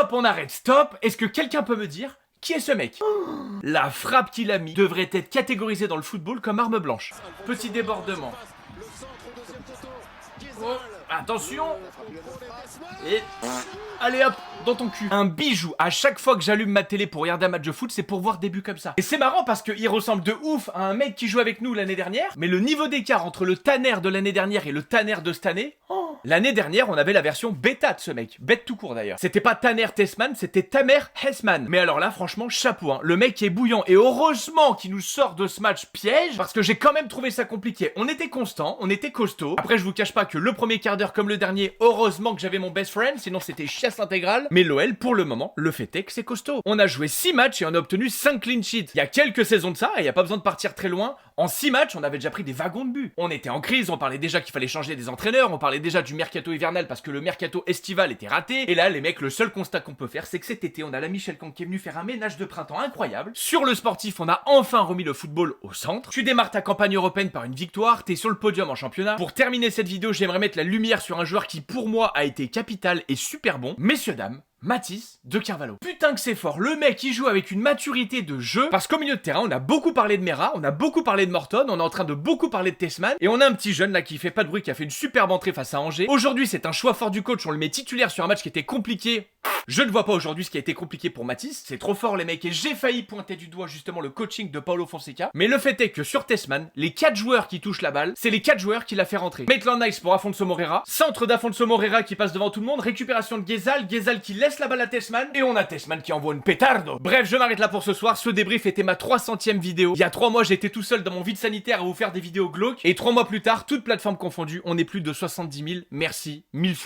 Stop, on arrête, stop. Est-ce que quelqu'un peut me dire qui est ce mec? La frappe qu'il a mis devrait être catégorisée dans le football comme arme blanche. Petit débordement. Oh, attention. Et allez hop, dans ton cul. Un bijou. À chaque fois que j'allume ma télé pour regarder un match de foot, c'est pour voir des buts comme ça. Et c'est marrant parce qu'il ressemble de ouf à un mec qui joue avec nous l'année dernière. Mais le niveau d'écart entre le Tanner de l'année dernière et le Tanner de cette année... L'année dernière, on avait la version bêta de ce mec. Bête tout court d'ailleurs. C'était pas Tanner Tessman, c'était Tamer Hessman. Mais alors là, franchement, chapeau. Hein. Le mec est bouillant. Et heureusement qu'il nous sort de ce match piège. Parce que j'ai quand même trouvé ça compliqué. On était constant, on était costaud. Après, je vous cache pas que le premier quart d'heure comme le dernier, heureusement que j'avais mon best friend. Sinon, c'était chiasse intégrale. Mais l'OL, pour le moment, le fait est que c'est costaud. On a joué 6 matchs et on a obtenu 5 clean sheets. Il y a quelques saisons de ça et il n'y a pas besoin de partir très loin. En 6 matchs, on avait déjà pris des wagons de buts. On était en crise, on parlait déjà qu'il fallait changer des entraîneurs, on parlait déjà du mercato hivernal parce que le mercato estival était raté. Et là, les mecs, le seul constat qu'on peut faire, c'est que cet été, on a la Michel Kang qui est venu faire un ménage de printemps incroyable. Sur le sportif, on a enfin remis le football au centre. Tu démarres ta campagne européenne par une victoire, t'es sur le podium en championnat. Pour terminer cette vidéo, j'aimerais mettre la lumière sur un joueur qui, pour moi, a été capital et super bon. Messieurs, dames, Mathys de Carvalho. Putain que c'est fort, le mec il joue avec une maturité de jeu, parce qu'au milieu de terrain on a beaucoup parlé de Mera, on a beaucoup parlé de Morton, on est en train de beaucoup parler de Tessman, et on a un petit jeune là qui fait pas de bruit, qui a fait une superbe entrée face à Angers. Aujourd'hui c'est un choix fort du coach, on le met titulaire sur un match qui était compliqué. Je ne vois pas aujourd'hui ce qui a été compliqué pour Mathys, c'est trop fort les mecs, et j'ai failli pointer du doigt justement le coaching de Paulo Fonseca, mais le fait est que sur Tessman, les 4 joueurs qui touchent la balle, c'est les 4 joueurs qui l'a fait rentrer. Maitland Nice pour Afonso Moreira, centre d'Afonso Moreira qui passe devant tout le monde, récupération de Ghezal, Ghezal qui laisse la balle à Tessman, et on a Tessman qui envoie une pétardo. Bref, je m'arrête là pour ce soir, ce débrief était ma 300e vidéo. Il y a 3 mois, j'étais tout seul dans mon vide sanitaire à vous faire des vidéos glauques, et 3 mois plus tard, toutes plateformes confondues, on est plus de 70 000, merci 1000 fois.